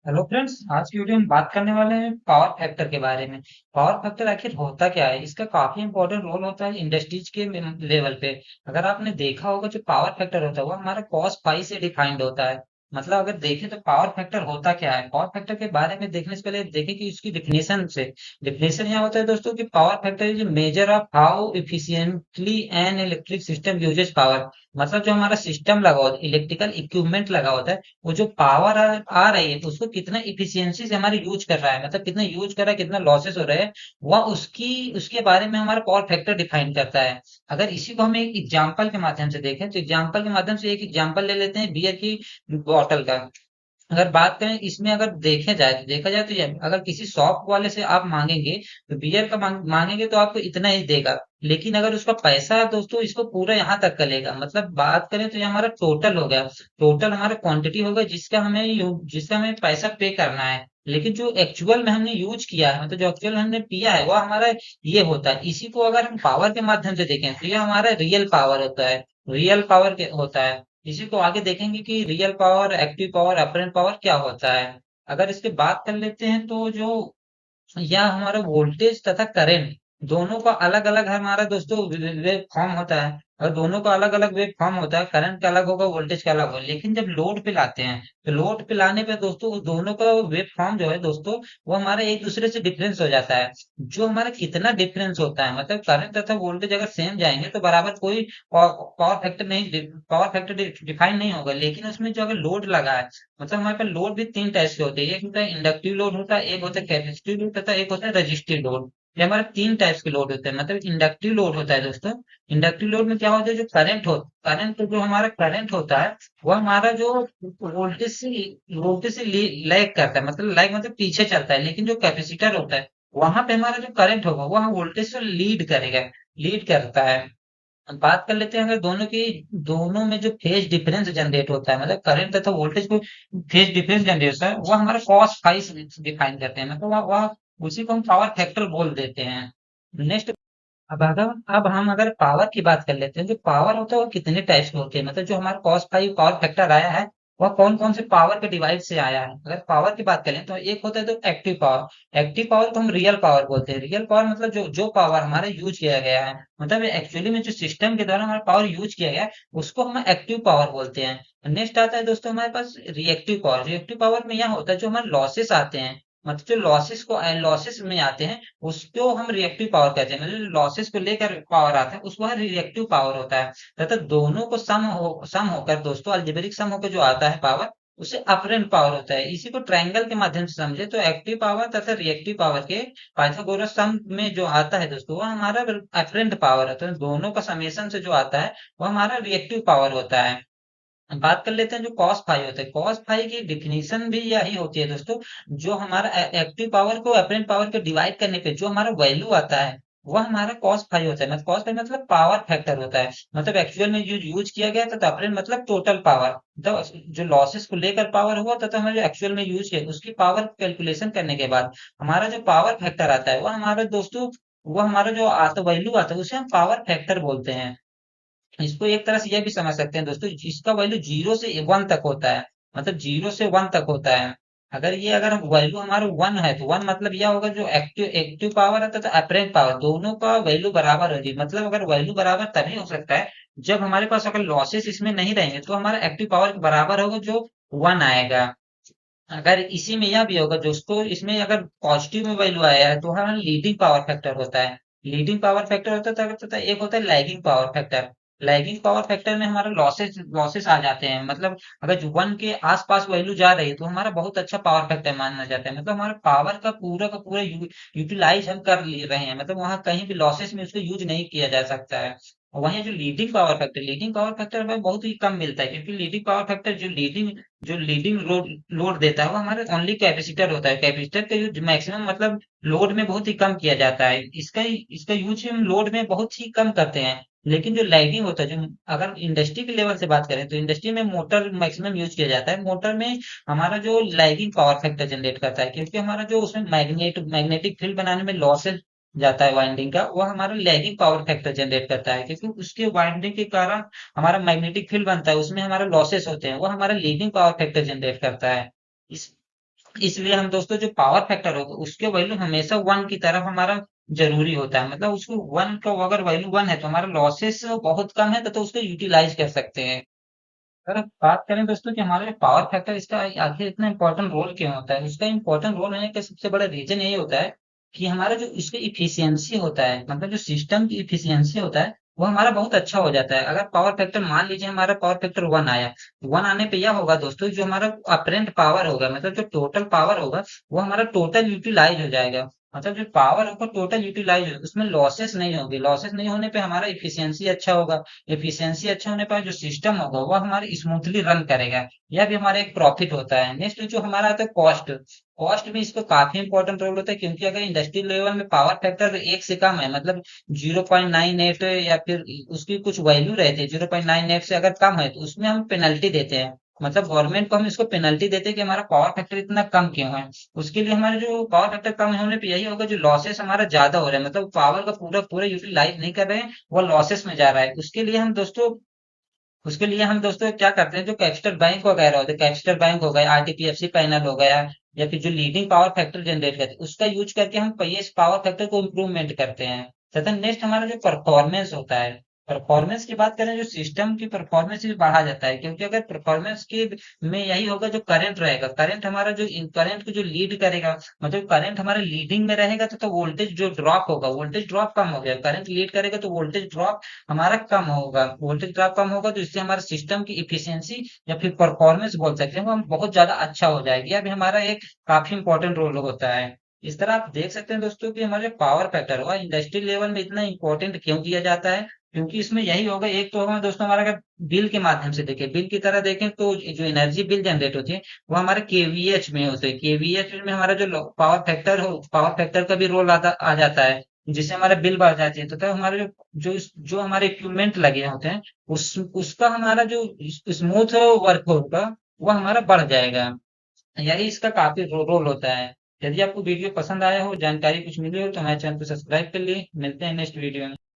Hello friends, आज की video में बात करने वाले हैं पावर फैक्टर के बारे में। पावर फैक्टर आखिर होता क्या है? इसका काफी इंपॉर्टेंट रोल होता है इंडस्ट्रीज के लेवल पे। अगर आपने देखा होगा, जो पावर फैक्टर होता है वो हमारा कॉस फाई से डिफाइंड होता है। मतलब अगर देखें तो पावर फैक्टर होता क्या है, पावर फैक्टर के बारे में देखने से पहले देखें कि उसकी डिफिनेशन से। डिफिनेशन यहाँ होता है दोस्तों कि power factor is measure of how efficiently an electric system uses power. मतलब जो हमारा सिस्टम लगा होता है, इलेक्ट्रिकल इक्विपमेंट लगा होता है, वो जो पावर आ रही है उसको कितना इफिशियंसी से हमारे यूज कर रहा है, मतलब कितना यूज कर रहा है, कितना लॉसेस हो रहे हैं, वह उसकी उसके बारे में हमारा पावर फैक्टर डिफाइन करता है। अगर इसी को हम एक एग्जांपल के माध्यम से देखें तो एग्जांपल के माध्यम से एक एग्जांपल ले लेते हैं बियर की बॉटल का। अगर बात करें इसमें, अगर देखा जाए तो ये अगर किसी शॉप वाले से आप मांगेंगे तो बियर का मांगेंगे तो आपको इतना ही देगा। लेकिन अगर उसका पैसा है दोस्तों, इसको पूरा यहाँ तक का लेगा। मतलब बात करें तो ये हमारा टोटल हो गया, टोटल हमारा क्वांटिटी होगा जिसका हमें पैसा पे करना है। लेकिन जो एक्चुअल में हमने यूज किया है, मतलब जो एक्चुअल में हमने पिया है, वो हमारा ये होता है। इसी को अगर हम पावर के माध्यम से देखें तो ये हमारा रियल पावर होता है। रियल पावर होता है। इसी को आगे देखेंगे कि real power, active power, apparent power क्या होता है। अगर इसकी बात कर लेते हैं तो जो या हमारा वोल्टेज तथा करंट, दोनों का अलग अलग हमारा दोस्तों वेव फॉर्म होता है। और दोनों का अलग अलग वेव फॉर्म होता है, करंट का अलग होगा, वोल्टेज का अलग होगा। लेकिन जब लोड पे लाते हैं तो लोड पे लाने पे दोस्तों उस दोनों का वेव फॉर्म जो है दोस्तों, वो हमारा एक दूसरे से डिफरेंस हो जाता है। जो हमारा कितना डिफरेंस होता है, मतलब करंट तथा वोल्टेज अगर सेम जाएंगे तो बराबर कोई पावर फैक्टर नहीं, पावर फैक्टर डिफाइन नहीं होगा। लेकिन उसमें जो अगर लोड लगा है, मतलब हमारे पास लोड भी तीन टाइप के होते हैं। एक होता है इंडक्टिव लोड, होता है एक होता है कैपेसिटिव लोड, तथा एक होता है रजिस्टिव लोड। ये हमारे तीन टाइप्स के लोड होते हैं। मतलब इंडक्टिव लोड होता है दोस्तों, इंडक्टिव लोड में क्या होता है, जो करंट जो हमारा करंट होता है, वो हमारा जो वोल्टेज से वोल्टेज से लैग करता है, मतलब लैग मतलब पीछे चलता है। लेकिन जो कैपेसिटर होता है, वहां पे हमारा जो करंट होगा वो वोल्टेज से लीड करेगा, लीड करता है। अब बात कर लेते हैं अगर दोनों में जो फेज डिफरेंस जनरेट होता है, मतलब करंट तथा वोल्टेज को फेज डिफरेंस जनरेट होता है, वो हमारा कॉस फाई से डिफाइन करते हैं। मतलब वह उसी को हम पावर फैक्टर बोल देते हैं। नेक्स्ट, अब हम अगर पावर की बात कर लेते हैं, जो पावर होता है वो कितने टाइप्स के होते हैं। मतलब जो हमारा कॉस फाइव पावर फैक्टर आया है, वह कौन कौन से पावर के डिवाइड से आया है। अगर पावर की बात करें तो एक होता है तो एक्टिव पावर। एक्टिव पावर को हम रियल पावर बोलते हैं। रियल पावर मतलब जो जो पावर हमारा यूज किया गया है, मतलब एक्चुअली में जो सिस्टम के द्वारा हमारा पावर यूज किया गया है, उसको हम एक्टिव पावर बोलते हैं। नेक्स्ट आता है दोस्तों हमारे पास रिएक्टिव पावर। रिएक्टिव पावर में यह होता है जो हमारे लॉसेस आते हैं, मतलब जो लॉसेस में आते हैं, उसको हम रिएक्टिव पावर कहते हैं। मतलब लॉसेस को लेकर पावर आता है, उसको रिएक्टिव पावर होता है। तथा दोनों को सम होकर दोस्तों, अलजेब्रिक सम होकर जो आता है पावर, उसे अपरेंट पावर होता है। इसी को ट्रायंगल के माध्यम से समझे तो एक्टिव पावर तथा रिएक्टिव पावर के पाइथागोरस सम में जो आता है दोस्तों, वो हमारा अपरेंट पावर होता है। दोनों का समेशन से जो आता है, वो हमारा रिएक्टिव पावर होता है। बात कर लेते हैं जो कॉस फाई होता है। कॉस फाई की डिफिनीशन भी यही होती है दोस्तों। जो हमारा एक्टिव पावर को अपरेंट पावर के डिवाइड करने पे जो हमारा वैल्यू आता है, वह हमारा कॉस फाई होता है। मतलब कॉस फाई मतलब पावर फैक्टर होता है। मतलब एक्चुअल में जो यूज किया गया था, तो अपरेंट मतलब टोटल पावर, तो जो लॉसेस को लेकर पावर हुआ था, तो हमारे जो एक्चुअल में यूज किया उसकी पावर कैलकुलेशन करने के बाद हमारा जो पावर फैक्टर आता है, वह हमारा दोस्तों, वो हमारा जो आता वैल्यू आता है, उसे हम पावर फैक्टर बोलते हैं। इसको एक तरह से यह भी समझ सकते हैं दोस्तों, जिसका वैल्यू जीरो से वन तक होता है। मतलब जीरो से वन तक होता है। अगर वैल्यू हमारा वन है तो वन मतलब यह होगा, जो एक्टिव एक्टिव पावर है तथा अपरेंट पावर, दोनों का वैल्यू बराबर होगी। मतलब अगर वैल्यू बराबर तभी हो सकता है जब हमारे पास अगर लॉसेस इसमें नहीं रहेंगे, तो हमारा एक्टिव पावर के बराबर होगा, जो वन आएगा। अगर इसी में यह भी होगा, दोस्तों इसमें अगर पॉजिटिव में वैल्यू आया है, तो हमारा लीडिंग पावर फैक्टर होता है। लीडिंग पावर फैक्टर होता है तथा एक होता है lagging power factor. Lagging power factor में हमारा लॉसेस लॉसेस आ जाते हैं। मतलब अगर जो वन के आसपास वैल्यू जा रही है, तो हमारा बहुत अच्छा पावर फैक्टर माना जाता है। मतलब हमारा पावर का पूरा यूटिलाइज हम कर ले रहे हैं, मतलब वहां कहीं भी लॉसेस में उसको यूज नहीं किया जा सकता है। और वहीं जो लीडिंग पावर फैक्टर हमें बहुत ही कम मिलता है, क्योंकि लीडिंग पावर फैक्टर जो लीडिंग लोड लोड देता है, वो हमारे ओनली कैपेसिटर होता है। कैपेसिटर का यूज मैक्सिमम, मतलब लोड में बहुत ही कम किया जाता है। इसका यूज हम लोड में बहुत ही कम करते हैं। लेकिन जो लैगिंग होता है, जो अगर इंडस्ट्री के लेवल से बात करें तो इंडस्ट्री में मोटर मैक्सिमम यूज किया जाता है। मोटर में हमारा जो लैगिंग पावर फैक्टर जनरेट करता है, क्योंकि हमारा जो उसमें मैग्नेटिक फील्ड बनाने में लॉसेस जाता है वाइंडिंग का, वो हमारा लैगिंग पावर फैक्टर जनरेट करता है। क्योंकि उसके वाइंडिंग के कारण हमारा मैग्नेटिक फील्ड बनता है, उसमें हमारे लॉसेस होते हैं, वो हमारा लीडिंग पावर फैक्टर जनरेट करता है। इस इसलिए हम दोस्तों जो पावर फैक्टर होगा उसके वैल्यू हमेशा वन की तरफ हमारा जरूरी होता है, मतलब उसको वन का अगर वैल्यू वन है तो हमारा लॉसेस बहुत कम है, तो उसको यूटिलाइज कर सकते हैं। अगर आप बात करें दोस्तों कि हमारा जो पावर फैक्टर इसका आखिर इतना इंपॉर्टेंट रोल क्यों होता है, उसका इंपॉर्टेंट रोल होने का सबसे बड़ा रीजन यही होता है कि हमारा जो इसका इफिशियंसी होता है, मतलब जो सिस्टम की इफिशियंसी होता है वो हमारा बहुत अच्छा हो जाता है। अगर पावर फैक्टर मान लीजिए हमारा पावर फैक्टर वन आया, वन आने पे यह होगा दोस्तों, जो हमारा अपरेंट पावर होगा, मतलब जो टोटल पावर होगा वो हमारा टोटल यूटिलाइज हो जाएगा। मतलब जो पावर होगा टोटल यूटिलाइज हो, उसमें लॉसेस नहीं होगी। लॉसेस नहीं होने पे हमारा इफिशियंसी अच्छा होगा। एफिशिएंसी अच्छा होने पर जो सिस्टम होगा वो हमारे स्मूथली रन करेगा। यह भी हमारा एक प्रॉफिट होता है। नेक्स्ट जो हमारा आता है कॉस्ट, कॉस्ट में इसका काफी इंपॉर्टेंट रोल होता है, क्योंकि अगर इंडस्ट्रियल लेवल में पावर फैक्टर एक से कम है, मतलब 0.98 या फिर उसकी कुछ वैल्यू रहती है 0.98 से अगर कम है, तो उसमें हम पेनल्टी देते हैं। मतलब गवर्नमेंट को हम इसको पेनल्टी देते हैं कि हमारा पावर फैक्टर इतना कम क्यों है। उसके लिए हमारे जो पावर फैक्टर कम होने पे यही होगा, जो लॉसेस हमारा ज्यादा हो रहा है, मतलब पावर का पूरा पूरा यूटिलाइज नहीं कर रहे हैं, वो लॉसेस में जा रहा है। उसके लिए हम दोस्तों क्या करते हैं, जो कैपिटल बैंक वगैरह होते हैं, कैपिटल बैंक हो गए, आरटीपीएफसी पैनल हो गया, या फिर जो लीडिंग पावर फैक्टर जनरेट करते हैं उसका यूज करके हम इस पावर फैक्टर को इम्प्रूवमेंट करते हैं। तथा नेक्स्ट हमारा जो परफॉर्मेंस होता है, परफॉर्मेंस की बात करें, जो सिस्टम की परफॉर्मेंस भी बढ़ा जाता है, क्योंकि अगर परफॉर्मेंस के में यही होगा, जो करंट रहेगा, करंट हमारा जो करंट को जो लीड करेगा, मतलब करंट हमारे लीडिंग में रहेगा, तो वोल्टेज जो ड्रॉप होगा, वोल्टेज ड्रॉप कम हो गया, करंट लीड करेगा तो वोल्टेज ड्रॉप हमारा कम होगा। वोल्टेज ड्रॉप कम होगा तो इससे हमारे सिस्टम की इफिशियंसी या फिर परफॉर्मेंस बोल सकते हैं, वो हम बहुत ज्यादा अच्छा हो जाएगी। यह भी हमारा एक काफी इंपॉर्टेंट रोल होता है। इस तरह आप देख सकते हैं दोस्तों कि हमारे पावर फैक्टर हुआ इंडस्ट्रियल लेवल में इतना इंपॉर्टेंट क्यों किया जाता है, क्योंकि इसमें यही होगा। एक तो होगा दोस्तों हमारा, अगर बिल के माध्यम से देखें, बिल की तरह देखें, तो जो एनर्जी बिल जनरेट होती है वो हमारे केवीएच में होते हैं। केवीएच में हमारा जो पावर फैक्टर हो, पावर फैक्टर का भी रोल आ जाता है, जिससे हमारा बिल बढ़ जाती है। तो हमारे जो हमारे इक्विपमेंट लगे होते हैं, उसका हमारा जो स्मूथ वर्क होगा वो हमारा बढ़ जाएगा। यही इसका काफी रोल होता है। यदि आपको वीडियो पसंद आया हो, जानकारी कुछ मिली हो, तो हमारे चैनल को सब्सक्राइब कर लिए। मिलते हैं नेक्स्ट वीडियो में।